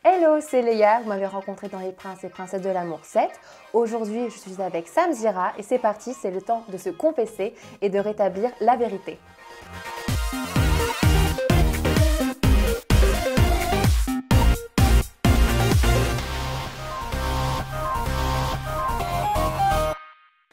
Hello, c'est Léa, vous m'avez rencontré dans Les Princes et Princesses de l'amour 7. Aujourd'hui, je suis avec Sam Zira et c'est parti, c'est le temps de se confesser et de rétablir la vérité.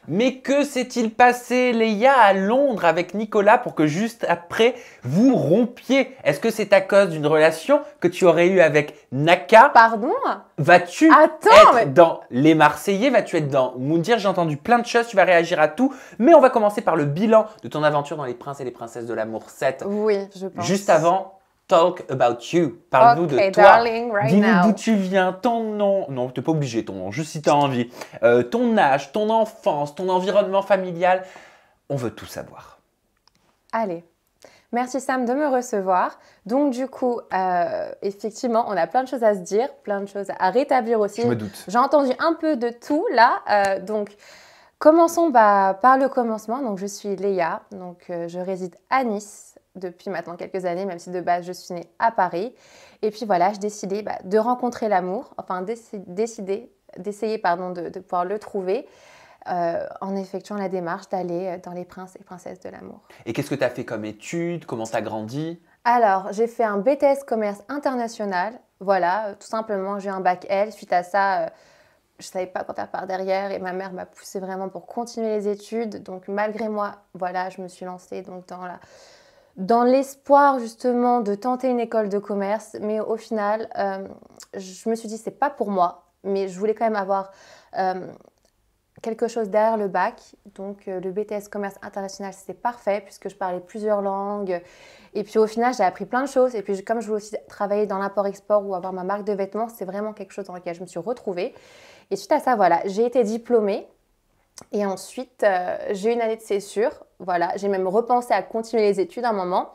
Mais que s'est-il passé, Léa, à Londres avec Nicolas pour que juste après, vous rompiez? Est-ce que c'est à cause d'une relation que tu aurais eue avec Naka? Pardon? Vas-tu Attends, être dans Les Marseillais? Vas-tu être dans Moundir? J'ai entendu plein de choses, tu vas réagir à tout. Mais on va commencer par le bilan de ton aventure dans Les Princes et les Princesses de l'amour 7. Oui, je pense. Juste avant, talk about you. Parle-nous de Ok, toi. darling, right Dis-nous now. d'où tu viens, ton nom. Non, tu n'es pas obligé ton nom, juste si tu as envie. Ton âge, ton enfance, ton environnement familial. On veut tout savoir. Allez. Merci Sam de me recevoir. Donc du coup, effectivement, on a plein de choses à se dire, plein de choses à rétablir aussi. Je me doute. J'ai entendu un peu de tout là. Donc commençons par le commencement. Donc je suis Léa, donc je réside à Nice depuis maintenant quelques années, même si de base je suis née à Paris. Et puis voilà, j'ai décidé de rencontrer l'amour, enfin d'essayer de pouvoir le trouver. En effectuant la démarche d'aller dans Les Princes et Princesses de l'amour. Et qu'est-ce que tu as fait comme études? Comment tu as grandi? Alors, j'ai fait un BTS Commerce International. Voilà, tout simplement, j'ai eu un bac L. Suite à ça, je ne savais pas quoi faire par derrière et ma mère m'a poussée vraiment pour continuer les études. Donc, malgré moi, voilà, je me suis lancée donc, dans l'espoir justement de tenter une école de commerce. Mais au final, je me suis dit, c'est pas pour moi. Mais je voulais quand même avoir quelque chose derrière le bac. Donc le BTS Commerce International, c'était parfait puisque je parlais plusieurs langues. Et puis au final, j'ai appris plein de choses. Et puis comme je voulais aussi travailler dans l'import-export ou avoir ma marque de vêtements, c'est vraiment quelque chose dans lequel je me suis retrouvée. Et suite à ça, voilà, j'ai été diplômée. Et ensuite, j'ai eu une année de césure. Voilà, j'ai même repensé à continuer les études à un moment.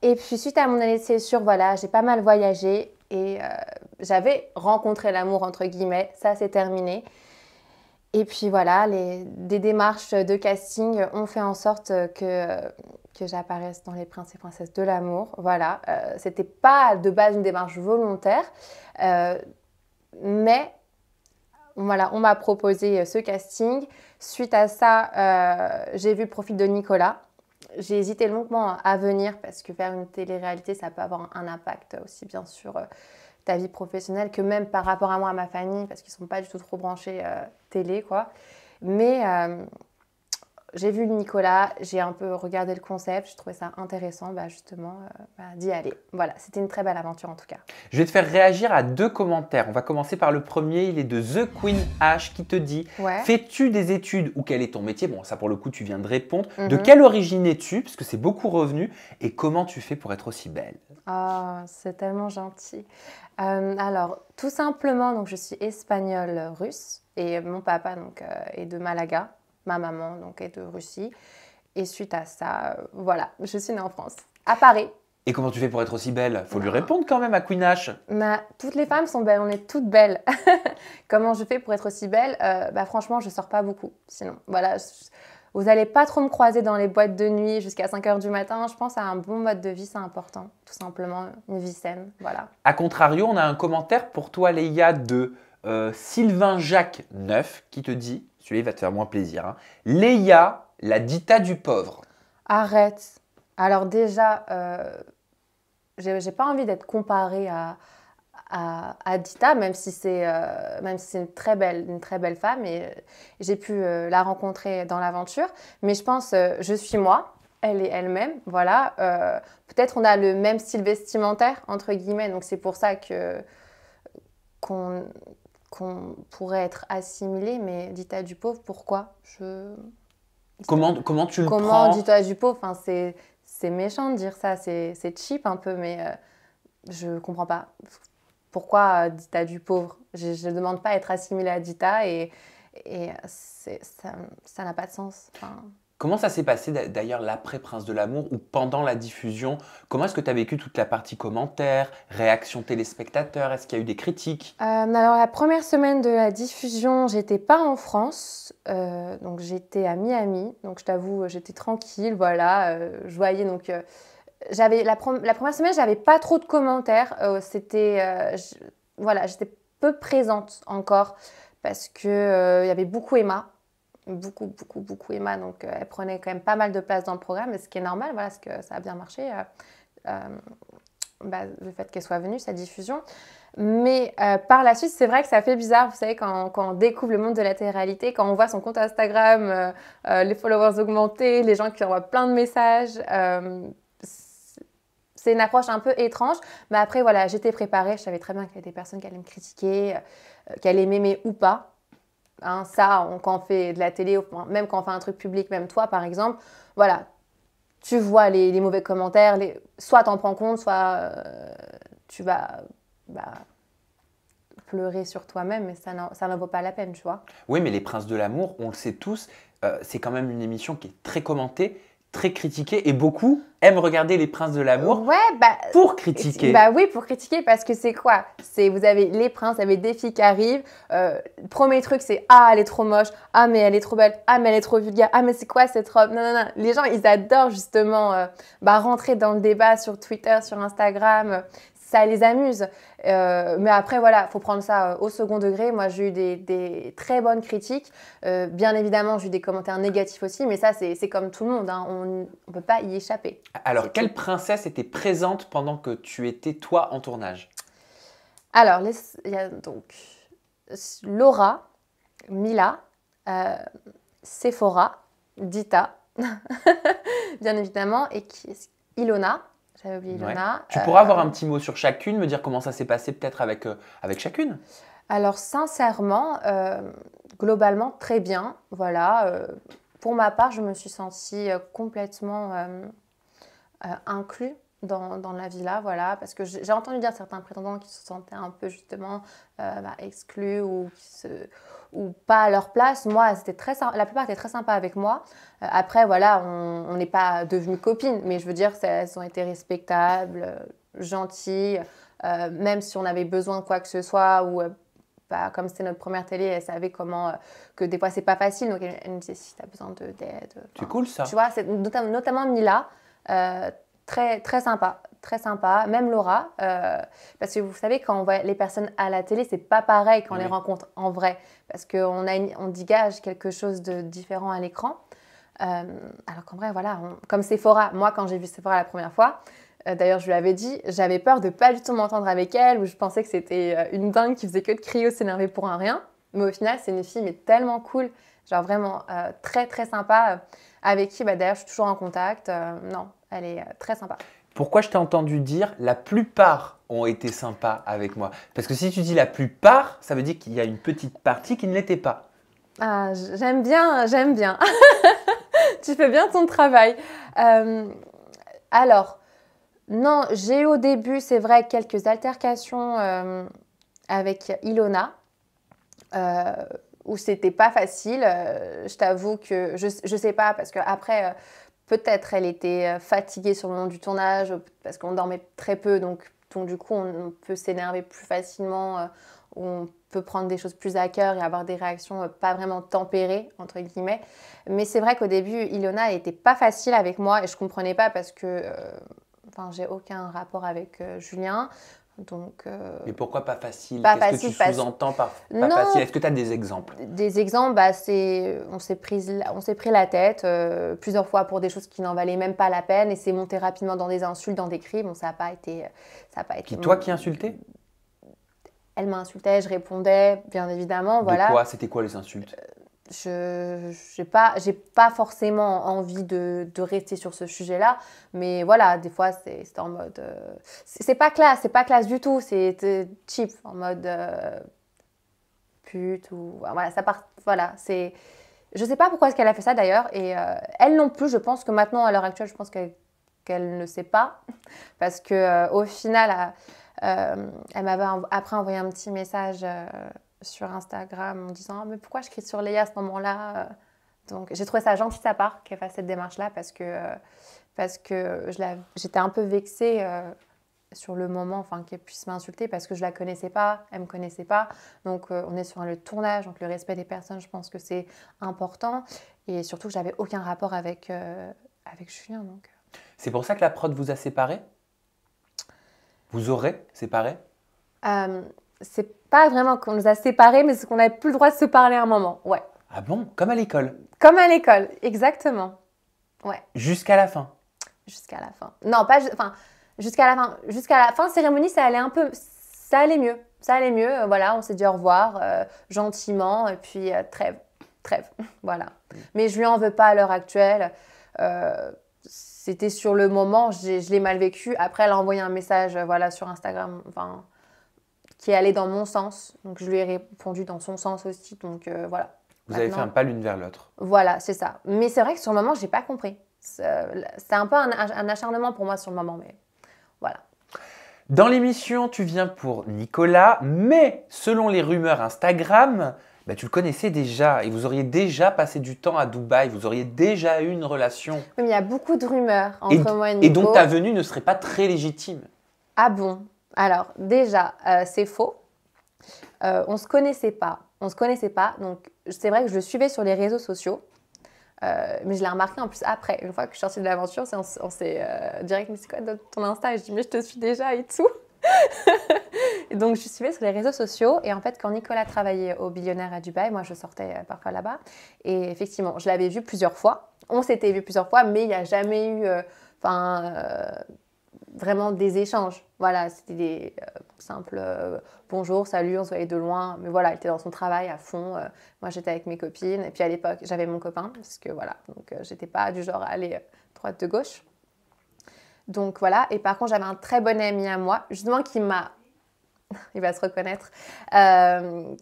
Et puis suite à mon année de césure, voilà, j'ai pas mal voyagé. Et j'avais rencontré l'amour, entre guillemets. Ça, c'est terminé. Et puis voilà, des démarches de casting ont fait en sorte que j'apparaisse dans Les Princes et Princesses de l'amour. Voilà, c'était pas de base une démarche volontaire, mais voilà, on m'a proposé ce casting. Suite à ça, j'ai vu le profil de Nicolas. J'ai hésité longuement à venir parce que faire une télé-réalité, ça peut avoir un impact aussi bien sûr ta vie professionnelle que même par rapport à moi, à ma famille, parce qu'ils ne sont pas du tout trop branchés télé, quoi. Mais j'ai vu Nicolas, j'ai un peu regardé le concept, je trouvais ça intéressant, justement, d'y aller. Voilà, c'était une très belle aventure en tout cas. Je vais te faire réagir à deux commentaires. On va commencer par le premier, il est de The Queen H qui te dit Ouais. Fais-tu des études ou quel est ton métier? Bon, ça pour le coup, tu viens de répondre. De quelle origine es-tu? Parce que c'est beaucoup revenu. Et comment tu fais pour être aussi belle? Oh, c'est tellement gentil. Alors, tout simplement, donc, je suis espagnole russe et mon papa donc, est de Malaga, ma maman donc, est de Russie. Et suite à ça, voilà, je suis née en France, à Paris. Et comment tu fais pour être aussi belle? Faut lui répondre quand même à Queen H. Toutes les femmes sont belles, on est toutes belles. Comment je fais pour être aussi belle? Franchement, je sors pas beaucoup. Sinon, voilà, vous n'allez pas trop me croiser dans les boîtes de nuit jusqu'à 5 h du matin. Je pense à un bon mode de vie, c'est important. Tout simplement, une vie saine, voilà. A contrario, on a un commentaire pour toi, Léa, de Sylvain Jacques 9 qui te dit, celui-là il va te faire moins plaisir, hein, Léa, la dita du pauvre. Arrête. Alors déjà, j'ai pas envie d'être comparée à Dita, même si c'est une très belle femme et j'ai pu la rencontrer dans l'aventure. Mais je pense, je suis moi, elle est elle-même, voilà. Peut-être on a le même style vestimentaire, entre guillemets, donc c'est pour ça qu'on pourrait être assimilé, mais Dita du pauvre, pourquoi? Comment tu le Comment prends? Dita du pauvre? Enfin, c'est méchant de dire ça, c'est cheap un peu, mais je comprends pas. Pourquoi Dita du pauvre? Je ne demande pas à être assimilée à Dita et ça n'a pas de sens. Enfin, Comment ça s'est passé d'ailleurs l'après Prince de l'amour ou pendant la diffusion? Comment est-ce que tu as vécu toute la partie commentaires, réaction téléspectateurs? Est-ce qu'il y a eu des critiques? alors la première semaine de la diffusion, j'étais pas en France, donc j'étais à Miami. Donc je t'avoue, j'étais tranquille, voilà. Je voyais donc la première semaine, j'avais pas trop de commentaires. voilà, j'étais peu présente encore parce que il y avait beaucoup Emma, beaucoup Emma, donc elle prenait quand même pas mal de place dans le programme, ce qui est normal, voilà, parce que ça a bien marché, le fait qu'elle soit venue, sa diffusion. Mais par la suite, c'est vrai que ça fait bizarre, vous savez, quand on découvre le monde de la télé-réalité, quand on voit son compte Instagram, les followers augmenter, les gens qui envoient plein de messages. C'est une approche un peu étrange, mais après, voilà, j'étais préparée, je savais très bien qu'il y avait des personnes qui allaient me critiquer, qui allaient m'aimer ou pas. Hein, ça, quand on fait de la télé, même quand on fait un truc public, même toi, par exemple, voilà, tu vois les mauvais commentaires, soit t'en prends compte, soit tu vas bah, pleurer sur toi-même, mais ça n'en vaut pas la peine, tu vois. Oui, mais Les Princes de l'amour, on le sait tous, c'est quand même une émission qui est très commentée, très critiquée, et beaucoup aiment regarder Les Princes de l'amour Ouais, pour critiquer. Bah oui, pour critiquer, parce que c'est quoi? Vous avez les princes, vous avez des filles qui arrivent. Premier truc, c'est ah, elle est trop moche. Ah, mais elle est trop belle. Ah, mais elle est trop vulgaire. Ah, mais c'est quoi cette robe? Non, non, non. Les gens, ils adorent justement rentrer dans le débat sur Twitter, sur Instagram. Ça les amuse. Mais après, voilà, il faut prendre ça au second degré. Moi, j'ai eu des très bonnes critiques. Bien évidemment, j'ai eu des commentaires négatifs aussi, mais ça, c'est comme tout le monde. Hein. On ne peut pas y échapper. Alors, quelle princesse était présente pendant que tu étais, toi, en tournage? Alors, il y a donc Laura, Mila, Sephora, Dita, bien évidemment, et qui est Ilona. J'avais oublié Ilona. Ouais. Tu pourras avoir un petit mot sur chacune, me dire comment ça s'est passé peut-être avec chacune? Alors, sincèrement, globalement, très bien. Voilà. Pour ma part, je me suis sentie complètement inclus dans la villa, voilà, parce que j'ai entendu dire certains prétendants qui se sentaient un peu justement exclus ou pas à leur place. Moi, la plupart étaient très sympas avec moi. Après, voilà, on n'est pas devenues copines, mais je veux dire, elles ont été respectables, gentilles, même si on avait besoin de quoi que ce soit ou comme c'était notre première télé, elle savait comment que des fois c'est pas facile, donc elle me disait si tu as besoin d'aide. C'est cool ça. Tu vois, c'est notamment Mila, très, très sympa, même Laura, parce que vous savez, quand on voit les personnes à la télé, c'est pas pareil quand on les rencontre en vrai, parce qu'on dégage quelque chose de différent à l'écran. Alors qu'en vrai, voilà, comme Sephora, moi quand j'ai vu Sephora la première fois, d'ailleurs je lui avais dit, j'avais peur de pas du tout m'entendre avec elle, ou je pensais que c'était une dingue qui faisait que de crier ou s'énerver pour un rien, mais au final c'est une fille mais tellement cool, genre vraiment très très sympa, avec qui d'ailleurs je suis toujours en contact, non, elle est très sympa. Pourquoi je t'ai entendu dire la plupart ont été sympas avec moi? Parce que si tu dis la plupart, ça veut dire qu'il y a une petite partie qui ne l'était pas. Ah, j'aime bien. Tu fais bien ton travail. Alors, non, j'ai eu au début, c'est vrai, quelques altercations avec Ilona, où c'était pas facile. Je t'avoue que je sais pas, parce qu'après, peut-être elle était fatiguée sur le long du tournage, parce qu'on dormait très peu, donc du coup, on peut s'énerver plus facilement, on peut prendre des choses plus à cœur et avoir des réactions pas vraiment tempérées, entre guillemets. Mais c'est vrai qu'au début, Ilona n'était pas facile avec moi et je comprenais pas parce que j'ai aucun rapport avec Julien. Donc, mais pourquoi pas facile? pas Qu'est-ce que tu facile, sous-entends par pas non, facile? Est-ce que tu as des exemples? Des exemples, on s'est pris la tête plusieurs fois pour des choses qui n'en valaient même pas la peine et c'est monté rapidement dans des insultes, dans des cris. Bon, ça n'a pas été. Toi qui insultais? Elle m'insultait, je répondais, bien évidemment. De quoi? C'était quoi les insultes? J'ai pas forcément envie de rester sur ce sujet-là, mais voilà, des fois c'est en mode c'est pas classe du tout, c'est cheap, en mode pute ou voilà, c'est je sais pas pourquoi est-ce qu'elle a fait ça d'ailleurs et elle non plus, je pense que maintenant à l'heure actuelle, je pense qu'elle ne sait pas parce que au final elle m'avait après envoyé un petit message sur Instagram en disant mais pourquoi je crie sur Léa à ce moment-là, donc j'ai trouvé ça gentil de sa part qu'elle fasse cette démarche-là parce que j'étais un peu vexée sur le moment, enfin qu'elle puisse m'insulter parce que je la connaissais pas, elle me connaissait pas, donc on est sur le tournage, donc le respect des personnes, je pense que c'est important et surtout que j'avais aucun rapport avec Julien, donc. C'est pour ça que la prod vous a séparés? Vous aurez séparés? c'est pas vraiment qu'on nous a séparés, mais c'est qu'on n'avait plus le droit de se parler à un moment. Ouais. Ah bon? Comme à l'école? Comme à l'école, exactement. Ouais. Jusqu'à la fin? Jusqu'à la fin. Non, pas enfin, jusqu'à la fin. Jusqu'à la fin de cérémonie, ça allait un peu. Ça allait mieux. Ça allait mieux. Voilà, on s'est dit au revoir gentiment et puis trêve. Trêve. Voilà. Mais je lui en veux pas à l'heure actuelle. C'était sur le moment, je l'ai mal vécu. Après, elle a envoyé un message voilà, sur Instagram enfin, qui est allé dans mon sens. Donc, je lui ai répondu dans son sens aussi. Donc, voilà. Vous avez fait un pas l'une vers l'autre. Voilà, c'est ça. Mais c'est vrai que sur le moment, je n'ai pas compris. C'est un peu un acharnement pour moi sur le moment, mais voilà. Dans l'émission, tu viens pour Nicolas, mais selon les rumeurs Instagram, bah, tu le connaissais déjà et vous auriez déjà passé du temps à Dubaï, vous auriez déjà eu une relation. Oui, mais il y a beaucoup de rumeurs entre moi et Nico. Et donc ta venue ne serait pas très légitime. Ah bon? Alors déjà, c'est faux. On ne se connaissait pas. On se connaissait pas. Donc c'est vrai que je le suivais sur les réseaux sociaux. Mais je l'ai remarqué en plus après. Une fois que je suis sortie de l'aventure, on s'est direct, mais c'est quoi ton Insta? Et je dis, mais je te suis déjà et tout. Et donc, je suivais sur les réseaux sociaux. Et en fait, quand Nicolas travaillait au Billionnaire à Dubaï, moi, je sortais parfois là-bas. Et effectivement, je l'avais vu plusieurs fois. On s'était vu plusieurs fois, mais il n'y a jamais eu vraiment des échanges. Voilà, c'était des simples bonjour, salut, on se voyait de loin. Mais voilà, il était dans son travail à fond. Moi, j'étais avec mes copines. Et puis à l'époque, j'avais mon copain. Parce que voilà, donc j'étais pas du genre à aller droite de gauche. Donc voilà, et par contre, j'avais un très bon ami à moi, justement, il va se reconnaître,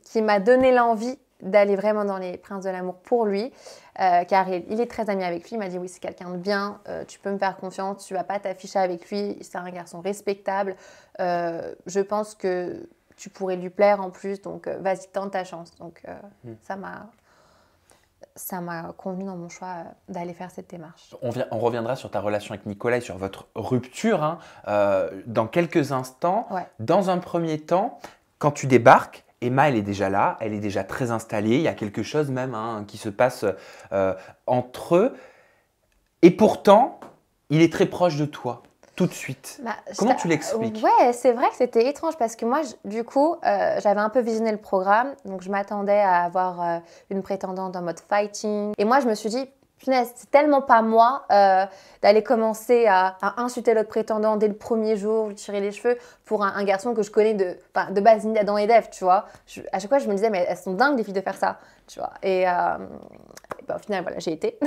qui m'a donné l'envie d'aller vraiment dans les Princes de l'amour pour lui, car il est très ami avec lui. Il m'a dit, oui, c'est quelqu'un de bien, tu peux me faire confiance, tu ne vas pas t'afficher avec lui, c'est un garçon respectable, je pense que tu pourrais lui plaire en plus, donc vas-y, tente ta chance. Donc ça m'a convenu dans mon choix d'aller faire cette démarche. On reviendra sur ta relation avec Nicolas et sur votre rupture hein, dans quelques instants. Ouais. Dans un premier temps, quand tu débarques, Emma, elle est déjà là, elle est déjà très installée. Il y a quelque chose même hein, qui se passe entre eux. Et pourtant, il est très proche de toi. Tout de suite. Bah, Comment tu l'expliques? Ouais, c'est vrai que c'était étrange parce que moi, du coup, j'avais un peu visionné le programme. Donc, je m'attendais à avoir une prétendante en mode fighting. Et moi, je me suis dit, punaise, c'est tellement pas moi d'aller commencer à insulter l'autre prétendant dès le premier jour, lui tirer les cheveux pour un garçon que je connais de base ni d'Adam et d'Ève, tu vois. À chaque fois, je me disais, mais elles sont dingues, les filles, de faire ça, tu vois. Et bah, au final, voilà, j'ai été.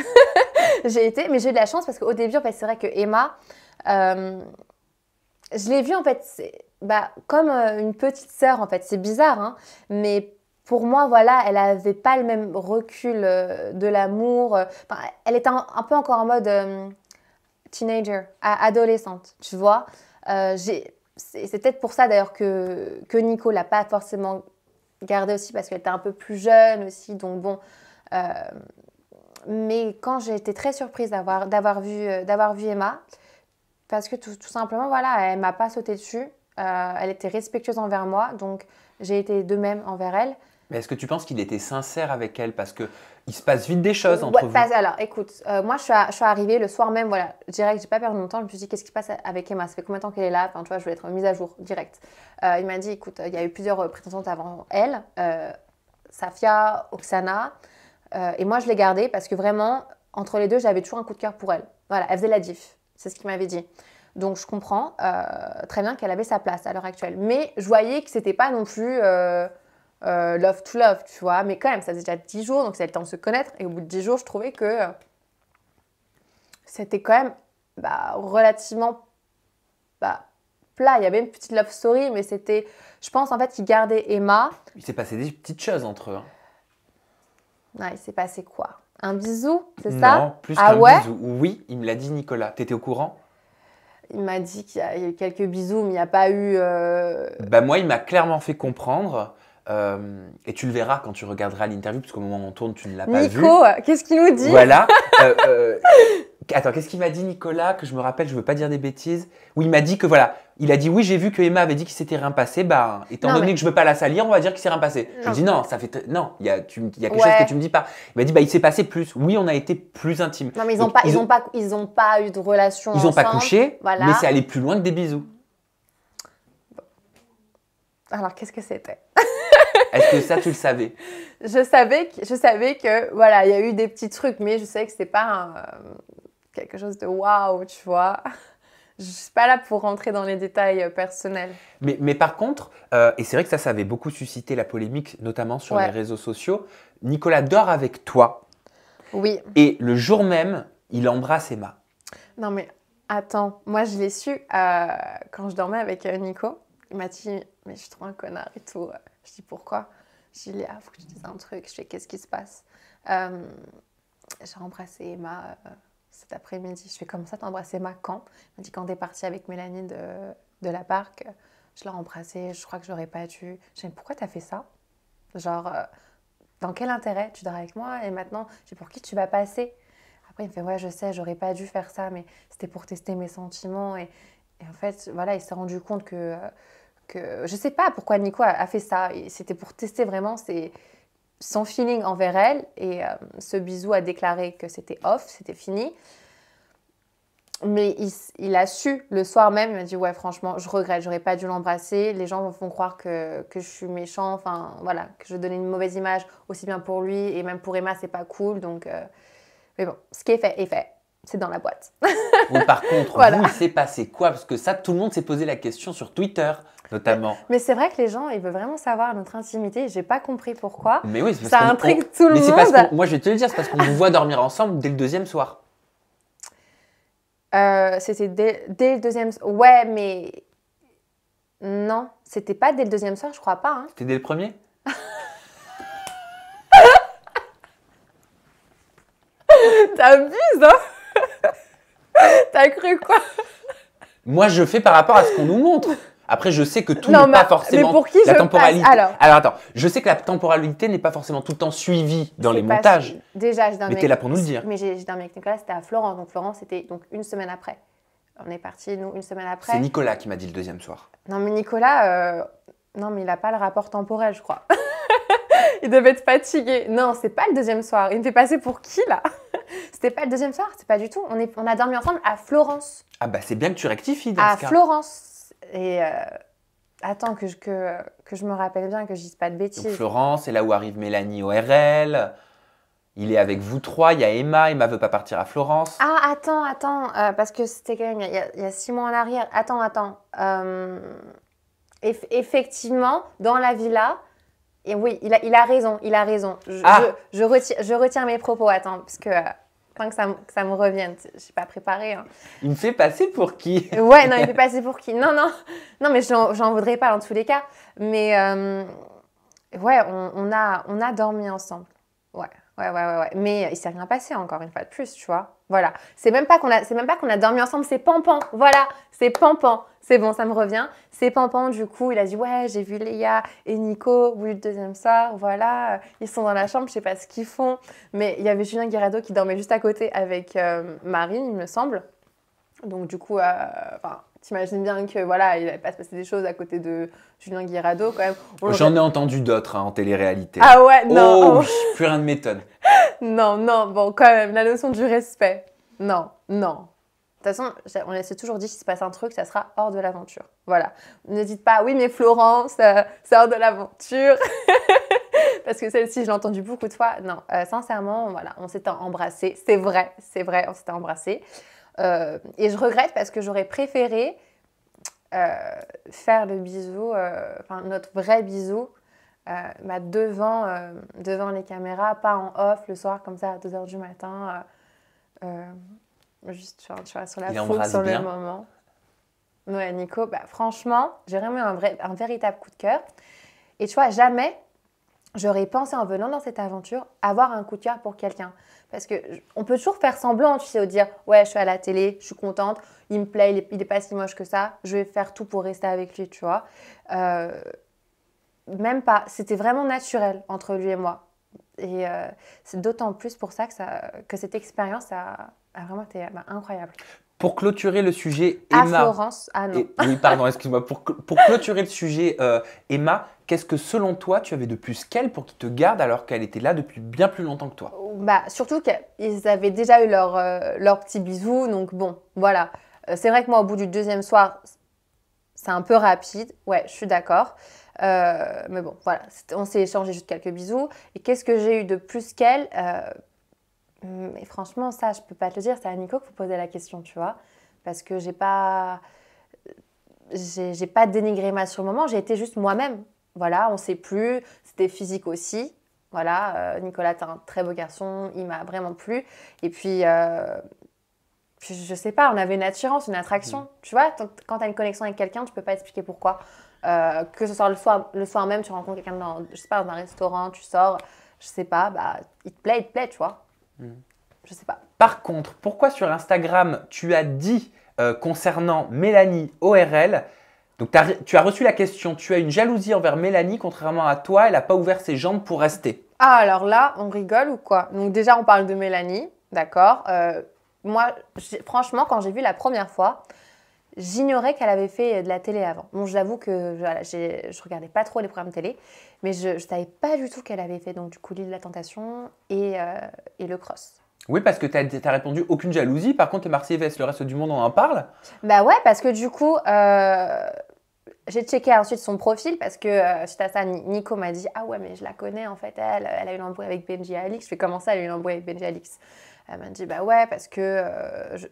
J'ai été, mais j'ai eu de la chance parce qu'au début, en fait, c'est vrai que Emma... je l'ai vue en fait comme une petite sœur en fait, c'est bizarre hein, mais pour moi voilà, elle avait pas le même recul de l'amour, elle était un peu encore en mode teenager, adolescente, tu vois. C'est peut-être pour ça d'ailleurs que Nico l'a pas forcément gardée aussi parce qu'elle était un peu plus jeune aussi, donc bon. Mais quand j'ai été très surprise d'avoir vu Emma, parce que tout simplement, voilà, elle ne m'a pas sauté dessus. Elle était respectueuse envers moi, donc j'ai été de même envers elle. Mais est-ce que tu penses qu'il était sincère avec elle? Parce qu'il se passe vite des choses entre vous. Alors, écoute, moi, je suis arrivée le soir même, voilà, direct, j'ai pas perdu mon temps. Je me suis dit, qu'est-ce qui se passe avec Emma? Ça fait combien de temps qu'elle est là? Enfin, tu vois, je voulais être mise à jour, direct. Il m'a dit, écoute, il y a eu plusieurs prétendantes avant elle, Safia, Oksana, et moi, je l'ai gardée parce que vraiment, entre les deux, j'avais toujours un coup de cœur pour elle. Voilà, elle faisait la diff. C'est ce qu'il m'avait dit. Donc, je comprends très bien qu'elle avait sa place à l'heure actuelle. Mais je voyais que c'était pas non plus love to love, tu vois. Mais quand même, ça faisait déjà 10 jours, donc ça a le temps de se connaître. Et au bout de 10 jours, je trouvais que c'était quand même relativement plat. Il y avait une petite love story, mais c'était... Je pense en fait qu'il gardait Emma. Il s'est passé des petites choses entre eux. Hein. Ah, il s'est passé quoi? Un bisou, c'est ça? Non, plus qu'un bisou. Oui, il me l'a dit Nicolas. T'étais au courant? Il m'a dit qu'il y a eu quelques bisous, mais il n'y a pas eu... Moi, il m'a clairement fait comprendre, et tu le verras quand tu regarderas l'interview, parce qu'au moment où on tourne, tu ne l'as pas vu. Nico, qu'est-ce qu'il nous dit? Voilà. Attends, qu'est-ce qu'il m'a dit Nicolas, que je me rappelle, je ne veux pas dire des bêtises. Oui, il m'a dit que voilà, il a dit oui, j'ai vu que Emma avait dit qu'il s'était rien passé, étant donné que je ne veux pas la salir, on va dire qu'il s'est rien passé. Je lui dis non, ça fait... Non, il y a quelque chose que tu me dis pas. Il m'a dit il s'est passé plus. Oui, on a été plus intimes. Non, mais ils ont pas eu de relation ensemble. Ils n'ont pas couché, voilà. mais c'est allé plus loin que des bisous. Alors, qu'est-ce que c'était? Est-ce que ça, tu le savais? Je savais que, voilà, il y a eu des petits trucs, mais je savais que c'était pas quelque chose de waouh, tu vois. Je suis pas là pour rentrer dans les détails personnels. Mais par contre, et c'est vrai que ça avait beaucoup suscité la polémique, notamment sur les réseaux sociaux, Nicolas dort avec toi. Oui. Et le jour même, il embrasse Emma. Non mais attends, moi je l'ai su quand je dormais avec Nico. Il m'a dit, mais je suis trop un connard et tout. Je dis pourquoi? Je dis, Léa, faut que je te dise un truc. Je fais, qu'est-ce qui se passe? J'ai embrassé Emma cet après-midi. Je fais, comme ça, t'as embrassé Emma quand? Il m'a dit, quand t'es partie avec Mélanie de la Parc, je l'ai embrassée, je crois que j'aurais pas dû. Je dis, pourquoi t'as fait ça? Genre, dans quel intérêt? Tu dors avec moi et maintenant, je dis, pour qui tu vas passer? Après, il me fait, ouais, je sais, j'aurais pas dû faire ça, mais c'était pour tester mes sentiments. Et en fait, voilà, il s'est rendu compte que je sais pas pourquoi Nico a fait ça. C'était pour tester vraiment son feeling envers elle. Et ce bisou a déclaré que c'était off, c'était fini. Mais il a su le soir même, il m'a dit, ouais, franchement, je regrette, j'aurais pas dû l'embrasser. Les gens vont croire que je suis méchant, enfin, voilà, que je donnais une mauvaise image, aussi bien pour lui et même pour Emma, c'est pas cool. Donc, mais bon, ce qui est fait est fait. C'est dans la boîte. Oui, par contre, voilà. vous, il s'est passé quoi? Parce que ça, tout le monde s'est posé la question sur Twitter, notamment. Mais c'est vrai que les gens, ils veulent vraiment savoir notre intimité. J'ai pas compris pourquoi. Mais oui, ça intrigue tout le monde. Mais c'est parce moi, je vais te le dire, c'est parce qu'on vous voit dormir ensemble dès le deuxième soir. C'était dès le deuxième... Ouais, mais... Non, c'était pas dès le deuxième soir, je crois pas. Hein. C'était dès le premier? T'abuses, hein. T'as cru quoi? Moi, je fais par rapport à ce qu'on nous montre. Après, je sais que tout n'est pas forcément mais pour qui la je temporalité. passe Alors, attends, je sais que la temporalité n'est pas forcément tout le temps suivie dans les montages. Déjà, mais t'es là pour nous le dire. Mais j'ai dormi avec Nicolas, c'était à Florence. Donc Florence, c'était donc une semaine après. On est partis, nous, une semaine après. C'est Nicolas qui m'a dit le deuxième soir. Non, mais Nicolas, non, mais il n'a pas le rapport temporel, je crois. Il devait être fatigué. Non, c'est pas le deuxième soir. Il me fait passer pour qui, là? C'était pas le deuxième soir, c'est pas du tout. On a dormi ensemble à Florence. Ah bah c'est bien que tu rectifies dans à ce cas. Florence. Et attends, que je me rappelle bien, que je dise pas de bêtises. Donc Florence, c'est là où arrive Mélanie ORL. Il est avec vous trois, il y a Emma. Emma veut pas partir à Florence. Ah, attends, parce que c'était quand même il y a 6 mois en arrière. Attends. Effectivement, dans la villa, et oui, il a raison. Je retire mes propos, attends, parce que tant que ça me revienne, je suis pas préparée. Hein. Il me fait passer pour qui? Ouais, non, il me fait passer pour qui? Non, mais j'en voudrais pas dans tous les cas. Mais ouais, on a dormi ensemble. Ouais. Mais il s'est rien passé encore une fois de plus, tu vois. Voilà. C'est même pas qu'on a dormi ensemble, c'est Pampan. Voilà, c'est Pampan. C'est bon, ça me revient. C'est Pampan, du coup, il a dit, ouais, j'ai vu Léa et Nico au bout du deuxième soir. Voilà, ils sont dans la chambre, je sais pas ce qu'ils font. Mais il y avait Julien Guirado qui dormait juste à côté avec Marine, il me semble. Donc du coup, t'imagines bien que voilà, il n'allait pas se passer des choses à côté de Julien Guirado quand même. J'en ai entendu d'autres en télé-réalité. Ah ouais, non. Oh, plus rien ne m'étonne. Non, bon, quand même, la notion du respect. Non. De toute façon, on s'est toujours dit, s'il se passe un truc, ça sera hors de l'aventure. Voilà. Ne dites pas, oui, mais Florence, c'est hors de l'aventure. Parce que celle-ci, je l'ai entendue beaucoup de fois. Non, sincèrement, voilà, on s'était embrassés. C'est vrai, on s'était embrassés. Et je regrette parce que j'aurais préféré faire le bisou, notre vrai bisou, devant les caméras, pas en off le soir comme ça à 2h du matin. Juste tu vois, sur la fougue, sur le moment. Ouais, Nico, franchement, j'ai vraiment eu un véritable coup de cœur. Et tu vois, jamais j'aurais pensé en venant dans cette aventure avoir un coup de cœur pour quelqu'un. Parce qu'on peut toujours faire semblant, tu sais, de dire « Ouais, je suis à la télé, je suis contente, il me plaît, il est pas si moche que ça, je vais faire tout pour rester avec lui, tu vois. » Même pas, c'était vraiment naturel entre lui et moi. Et c'est d'autant plus pour ça que cette expérience a vraiment été incroyable. Pour clôturer le sujet, Emma... À Florence, ah non. Oui, pardon, excuse-moi. Pour clôturer le sujet, Emma, qu'est-ce que selon toi, tu avais de plus qu'elle pour qu'il te garde alors qu'elle était là depuis bien plus longtemps que toi? Surtout qu'ils avaient déjà eu leur petit bisou, donc bon, voilà. C'est vrai que moi, au bout du deuxième soir, c'est un peu rapide, ouais, je suis d'accord. Mais bon, voilà, on s'est échangé juste quelques bisous. Et qu'est-ce que j'ai eu de plus qu'elle? Mais franchement, ça, je peux pas te le dire. C'est à Nico qu'il faut poser la question, tu vois. Parce que j'ai pas dénigré ma sur le moment. J'ai été juste moi-même. Voilà, on sait plus. C'était physique aussi. Voilà, Nicolas, t'es un très beau garçon. Il m'a vraiment plu. Et puis, je sais pas, on avait une attirance, une attraction. Tu vois, quand tu as une connexion avec quelqu'un, tu peux pas expliquer pourquoi. Que ce soit le soir même, tu rencontres quelqu'un dans, je sais pas, dans un restaurant, tu sors, je sais pas, bah, il te plaît, tu vois. Je sais pas. Par contre, pourquoi sur Instagram, tu as dit concernant Mélanie ORL, donc tu as reçu la question, tu as une jalousie envers Mélanie, contrairement à toi, elle n'a pas ouvert ses jambes pour rester. Ah, alors là, on rigole ou quoi? Donc déjà, on parle de Mélanie, d'accord. Moi, franchement, quand j'ai vu la première fois, j'ignorais qu'elle avait fait de la télé avant. Bon, j'avoue que voilà, je regardais pas trop les programmes télé, mais je savais pas du tout qu'elle avait fait donc du coup l'île de la Tentation et le cross. Oui, parce que tu as répondu aucune jalousie, par contre, les Marseillais, le reste du monde, on en parle. Bah ouais, parce que du coup, j'ai checké ensuite son profil parce que suite à ça, Nico m'a dit ah ouais, mais je la connais en fait, elle a eu une embrouille avec Benji et Alix. Je fais comment ça, elle a eu une embrouille avec Benji et Alix? Elle m'a dit bah ouais, parce que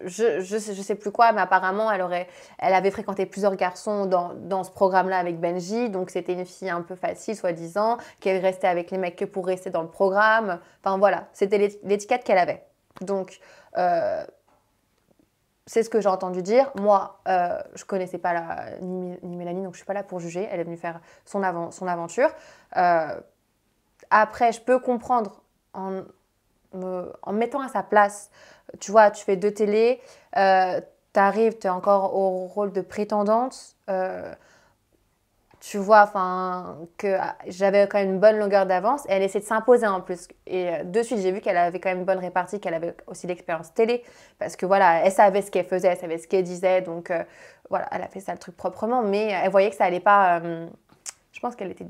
je sais plus quoi, mais apparemment elle avait fréquenté plusieurs garçons dans ce programme-là avec Benji, donc c'était une fille un peu facile, soi-disant, qui restait avec les mecs que pour rester dans le programme. Enfin voilà, c'était l'étiquette qu'elle avait. Donc, c'est ce que j'ai entendu dire. Moi, je connaissais pas ni Mélanie, donc je suis pas là pour juger. Elle est venue faire son aventure. Après, je peux comprendre en me mettant à sa place. Tu vois, tu fais 2 télés, t'arrives, tu es encore au rôle de prétendante. Tu vois, enfin, que j'avais quand même une bonne longueur d'avance et elle essaie de s'imposer en plus. Et de suite, j'ai vu qu'elle avait quand même une bonne répartie, qu'elle avait aussi l'expérience télé, parce que voilà, elle savait ce qu'elle faisait, elle savait ce qu'elle disait, donc voilà, elle a fait ça le truc proprement, mais elle voyait que ça allait pas. Je pense qu'elle était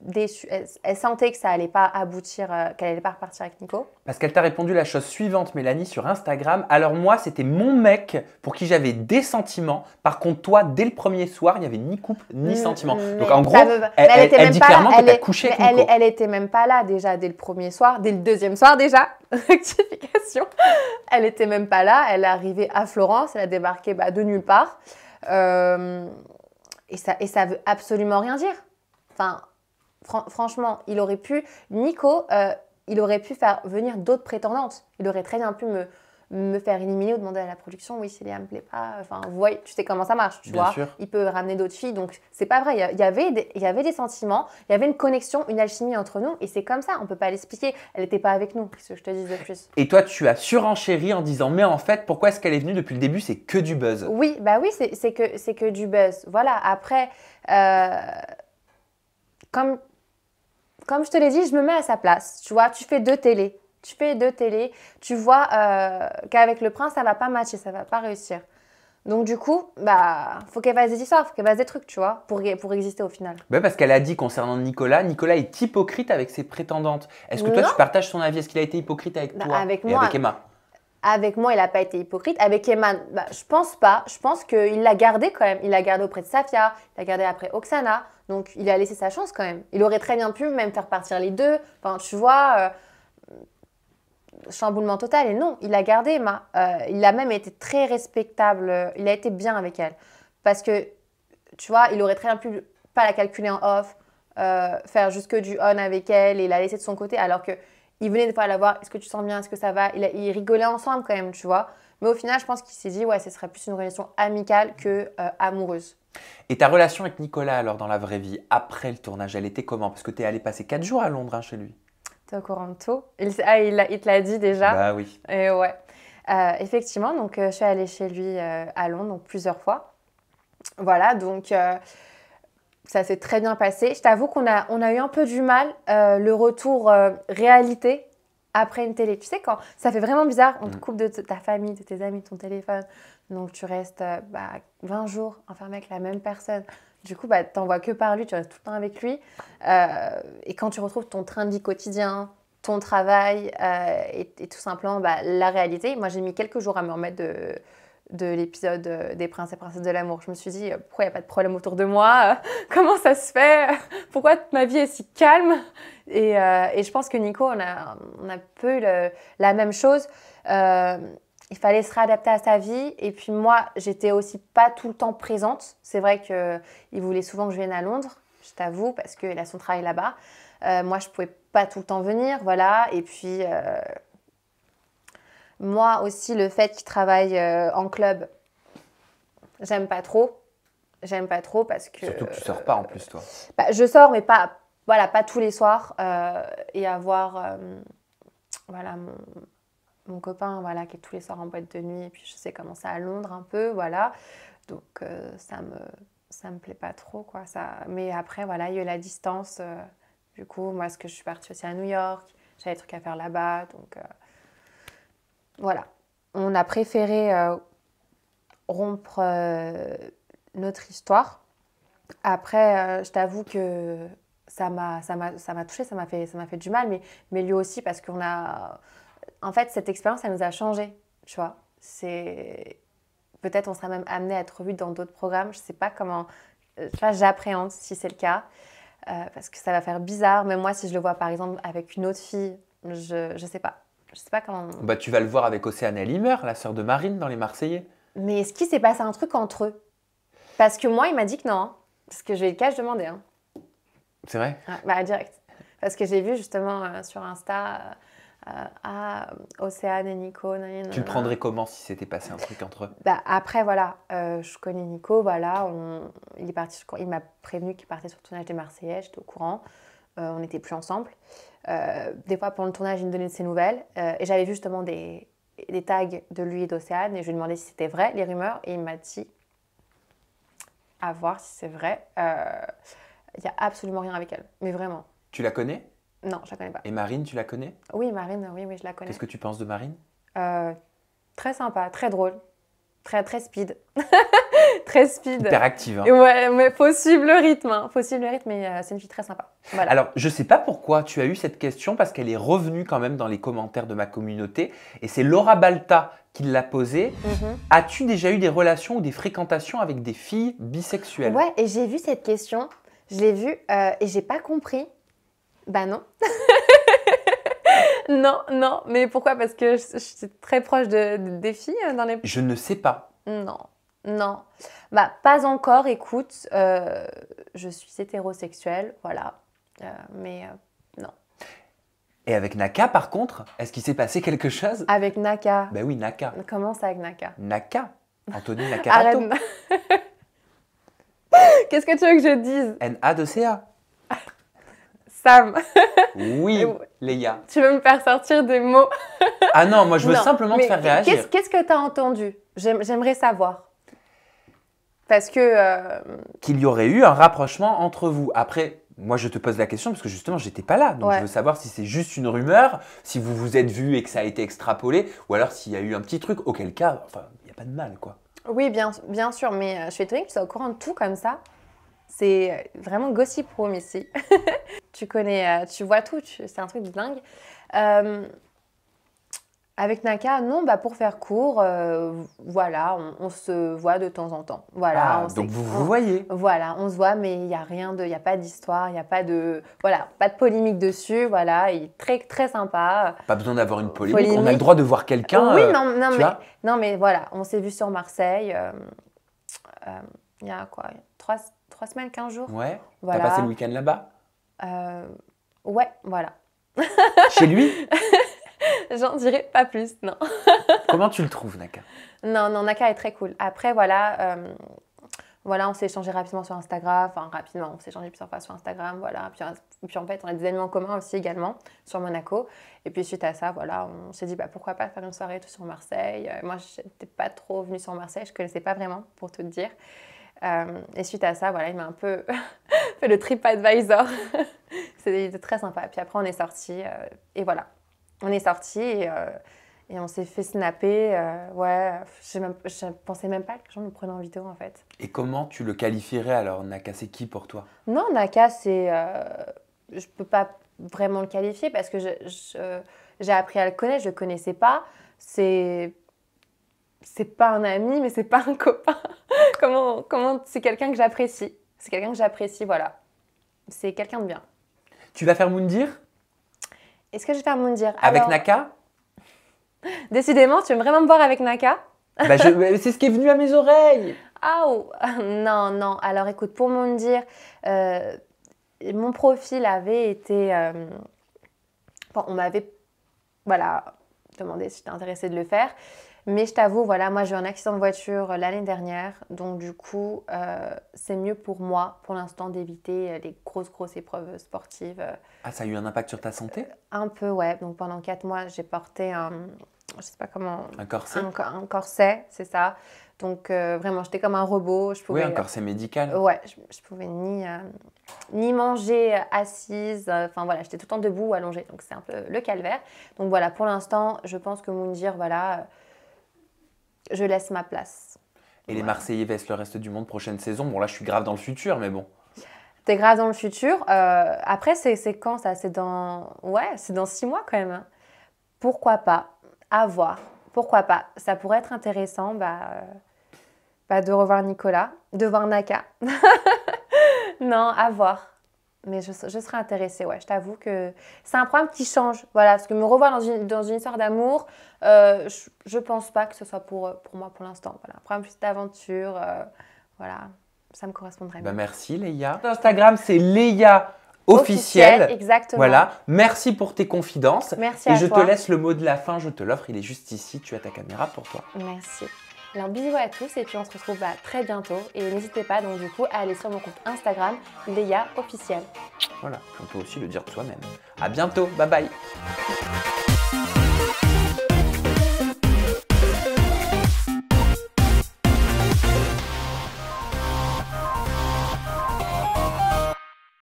déçue, elle sentait que ça allait pas aboutir, qu'elle allait pas repartir avec Nico. Parce qu'elle t'a répondu la chose suivante, Mélanie, sur Instagram. Alors moi, c'était mon mec pour qui j'avais des sentiments. Par contre, toi, dès le premier soir, il n'y avait ni couple, ni sentiments. Donc en gros, elle dit clairement que tu as couché avec Nico. Elle était même pas là déjà dès le premier soir, dès le deuxième soir déjà. Rectification. Elle était même pas là. Elle est arrivée à Florence, elle a débarqué de nulle part. Et ça veut absolument rien dire. Enfin, franchement, Nico, il aurait pu faire venir d'autres prétendantes. Il aurait très bien pu me faire éliminer ou demander à la production, oui, si Léa me plaît pas. Enfin, vous voyez, tu sais comment ça marche, tu vois. Sûr. Il peut ramener d'autres filles, donc c'est pas vrai. Il y avait des sentiments, il y avait une connexion, une alchimie entre nous, et c'est comme ça, on peut pas l'expliquer. Elle n'était pas avec nous, qu'est-ce que je te dis de plus? Et toi, tu as surenchéri en disant, mais en fait, pourquoi est-ce qu'elle est venue depuis le début? C'est que du buzz. Oui, bah oui, c'est que du buzz. Voilà, après, comme je te l'ai dit, je me mets à sa place. Tu vois, tu fais 2 télés. Tu vois qu'avec le prince, ça va pas matcher, ça va pas réussir. Donc du coup, faut qu'elle fasse des histoires, faut qu'elle fasse des trucs, tu vois, pour exister au final. Bah parce qu'elle a dit concernant Nicolas est hypocrite avec ses prétendantes. Est-ce que toi, Non. tu partages son avis? Est-ce qu'il a été hypocrite avec toi Avec et moi, avec Emma? Avec moi, il n'a pas été hypocrite. Avec Emma, je pense pas. Je pense qu'il l'a gardé quand même. Il l'a gardé auprès de Safia, il l'a gardé après Oksana. Donc, il a laissé sa chance quand même. Il aurait très bien pu même faire partir les deux. Enfin, tu vois, chamboulement total. Et non, il a gardé Emma. Il a même été très respectable. Il a été bien avec elle. Parce que, tu vois, il aurait très bien pu pas la calculer en off, faire jusque du on avec elle et la laisser de son côté. Alors que il venait des fois la voir, est-ce que tu sens bien, est-ce que ça va? Ils rigolaient ensemble quand même, tu vois. Mais au final, je pense qu'il s'est dit, ouais, ce serait plus une relation amicale que amoureuse. Et ta relation avec Nicolas, alors, dans la vraie vie, après le tournage, elle était comment? Parce que tu es allé passer 4 jours à Londres, hein, chez lui. T'es au courant de tout? Il te l'a dit déjà? Bah oui. Et ouais. Effectivement, donc je suis allée chez lui à Londres, donc plusieurs fois. Voilà, donc ça s'est très bien passé. Je t'avoue qu'on a eu un peu du mal, le retour réalité après une télé. Tu sais, quand ça fait vraiment bizarre, on te coupe de ta famille, de tes amis, de ton téléphone. Donc, tu restes 20 jours enfermé avec la même personne. Du coup, tu n'en vois que par lui, tu restes tout le temps avec lui. Et quand tu retrouves ton train de vie quotidien, ton travail et tout simplement la réalité, moi, j'ai mis quelques jours à me remettre de l'épisode des princes et princesses de l'amour. Je me suis dit, pourquoi il n'y a pas de problème autour de moi? Comment ça se fait? Pourquoi toute ma vie est si calme? Et je pense que Nico, on a peu la même chose. Il fallait se réadapter à sa vie. Et puis moi, j'étais aussi pas tout le temps présente. C'est vrai qu'il voulait souvent que je vienne à Londres, je t'avoue, parce qu'il a son travail là-bas. Moi, je pouvais pas tout le temps venir, voilà. Et puis, moi aussi, le fait qu'il travaille en club, j'aime pas trop. J'aime pas trop parce que… Surtout que tu sors pas en plus, toi. Bah, je sors, mais pas, voilà, pas tous les soirs. Et avoir voilà, mon copain voilà, qui est tous les soirs en boîte de nuit. Et puis, je sais comment c'est à Londres un peu, voilà. Donc, ça me plaît pas trop, quoi. Mais après, voilà, il y a eu la distance. Du coup, moi, parce que je suis partie aussi à New York, j'avais des trucs à faire là-bas. Donc, voilà. On a préféré rompre notre histoire. Après, je t'avoue que ça m'a touchée, ça m'a fait du mal, mais lui aussi, parce qu'on a… En fait, cette expérience, elle nous a changé, tu vois. Peut-être on sera même amené à être revus dans d'autres programmes. Je sais pas comment… Tu vois, j'appréhende si c'est le cas. Parce que ça va faire bizarre. Même moi, si je le vois par exemple avec une autre fille, je sais pas. Je sais pas comment… Bah, tu vas le voir avec Océane Elimer, la sœur de Marine dans Les Marseillais. Mais est-ce qu'il s'est passé un truc entre eux? Parce que moi, il m'a dit que non. Hein. Parce que je vais le cas, je demandais. Hein. C'est vrai? Bah, direct. Parce que j'ai vu justement sur Insta, Océane et Nico. Tu le prendrais comment si s'était passé un truc entre eux? Bah, après, voilà, je connais Nico, voilà, il est parti, il m'a prévenu qu'il partait sur le tournage des Marseillais, j'étais au courant, on n'était plus ensemble. Des fois, pendant le tournage, il me donnait de ses nouvelles, et j'avais vu justement des tags de lui et d'Océane, et je lui ai demandé si c'était vrai, les rumeurs, et il m'a dit, à voir si c'est vrai, il n'y a absolument rien avec elle, mais vraiment. Tu la connais? Non, je la connais pas. Et Marine, tu la connais? Oui, Marine, oui, je la connais. Qu'est-ce que tu penses de Marine? Très sympa, très drôle, très speed. Très speed. Hyper active. Hein. Ouais, mais faut suivre le rythme. Hein. Faut suivre le rythme, mais c'est une fille très sympa. Voilà. Alors, je sais pas pourquoi tu as eu cette question, parce qu'elle est revenue quand même dans les commentaires de ma communauté. Et c'est Laura Balta qui l'a posée. As-tu déjà eu des relations ou des fréquentations avec des filles bisexuelles? Ouais, et j'ai vu cette question. Je l'ai vue et j'ai pas compris. Bah non. Non. Mais pourquoi? Parce que je suis très proche des filles dans les… Je ne sais pas. Non. Bah, pas encore, écoute. Je suis hétérosexuelle, voilà. Mais non. Et avec Naka, par contre, est-ce qu'il s'est passé quelque chose? Avec Naka. Ben oui, Naka. Comment ça avec Naka? Naka. Anthony Nakarato. Arrête. Qu'est-ce que tu veux que je dise? N-A-2-C-A. Sam. Oui, Léa. Tu veux me faire sortir des mots? Ah non, moi je veux simplement te faire réagir. Qu'est-ce que tu as entendu? J'aimerais savoir. Parce que… Qu'il y aurait eu un rapprochement entre vous. Après, moi je te pose la question parce que justement j'étais pas là. Donc je veux savoir si c'est juste une rumeur, si vous vous êtes vus et que ça a été extrapolé, ou alors s'il y a eu un petit truc, auquel cas, enfin, il n'y a pas de mal quoi. Oui, bien sûr, mais je suis étonnée que tu sois au courant de tout comme ça. C'est vraiment gossip room ici. Tu connais, tu vois tout, c'est un truc de dingue. Avec Naka, non, bah pour faire court, voilà, on se voit de temps en temps. Voilà, donc vous voyez. Voilà, on se voit, mais il n'y a rien de, il n'y a pas d'histoire, il n'y a pas de, voilà, pas de polémique dessus. Voilà, il est très sympa. Pas besoin d'avoir une polémique. On a le droit de voir quelqu'un. Oui, non, mais voilà, on s'est vu sur Marseille. Il y a quoi, 3 semaines, 15 jours. Ouais. Voilà. T'as passé le week-end là-bas? Ouais, voilà. Chez lui? J'en dirais pas plus, non. Comment tu le trouves, Naka? Non, Naka est très cool. Après, voilà, on s'est échangé rapidement sur Instagram. Enfin, rapidement, on s'est échangé plusieurs fois sur Instagram, voilà. Puis en fait, on a des amis en commun aussi également sur Monaco. Et puis suite à ça, voilà, on s'est dit, bah, pourquoi pas faire une soirée tout sur Marseille. Moi, je n'étais pas trop venue sur Marseille, je ne connaissais pas vraiment, pour tout te dire. Et suite à ça, voilà, il m'a un peu fait le TripAdvisor. C'était très sympa. Puis après, on est sortis et voilà. On est sortis et on s'est fait snapper. Ouais, je pensais même pas que les gens me prenaient en vidéo en fait. Et comment tu le qualifierais alors, Naka? C'est qui pour toi? Non, Naka, c'est… je peux pas vraiment le qualifier parce que j'ai appris à le connaître, je le connaissais pas. C'est c'est pas un ami, mais c'est pas un copain. Comment c'est quelqu'un que j'apprécie. C'est quelqu'un que j'apprécie, voilà. C'est quelqu'un de bien. Tu vas faire Moundir Est-ce que je vais faire Moundir? avec Alors, Naka? décidément, tu veux vraiment me voir avec Naka? Bah, c'est ce qui est venu à mes oreilles. Ah non, non. Alors écoute, pour Moundir, mon profil avait été... on m'avait voilà, demandé si j'étais intéressée de le faire. Mais je t'avoue, voilà, moi j'ai eu un accident de voiture l'année dernière. Donc du coup, c'est mieux pour moi, pour l'instant, d'éviter les grosses épreuves sportives. Ah, ça a eu un impact sur ta santé? Un peu, ouais. Donc pendant 4 mois, j'ai porté je sais pas comment... Un corset? Un corset, c'est ça. Donc vraiment, j'étais comme un robot. Oui, un corset médical. Ouais, je pouvais ni manger assise. Enfin voilà, j'étais tout le temps debout ou allongée. Donc c'est un peu le calvaire. Donc voilà, pour l'instant, je pense que Moundir, voilà, je laisse ma place. Et les Voilà. Marseillais vestent le reste du monde prochaine saison. Bon, là, je suis grave dans le futur, mais bon. T'es grave dans le futur. Après, c'est quand ça? C'est dans 6 mois quand même. Hein. Pourquoi pas? À voir. Pourquoi pas? Ça pourrait être intéressant de revoir Nicolas, de voir Naka. Non, à voir. Mais je serais intéressée, ouais. Je t'avoue que c'est un programme qui change. Voilà, parce que me revoir dans une histoire d'amour, je pense pas que ce soit pour moi pour l'instant. Voilà, un programme plus d'aventure, voilà, ça me correspondrait Bah, bien. merci, Léa. Instagram, c'est Léa officiel. Exactement. Voilà. Merci pour tes confidences. Merci Et à je toi. te laisse le mot de la fin. Je te l'offre. Il est juste ici. Tu as ta caméra pour toi. Merci. Alors bisous à tous et puis on se retrouve très bientôt. Et n'hésitez pas donc du coup à aller sur mon compte Instagram, Léa officiel. Voilà. On peut aussi le dire de soi-même. À bientôt. Bye bye.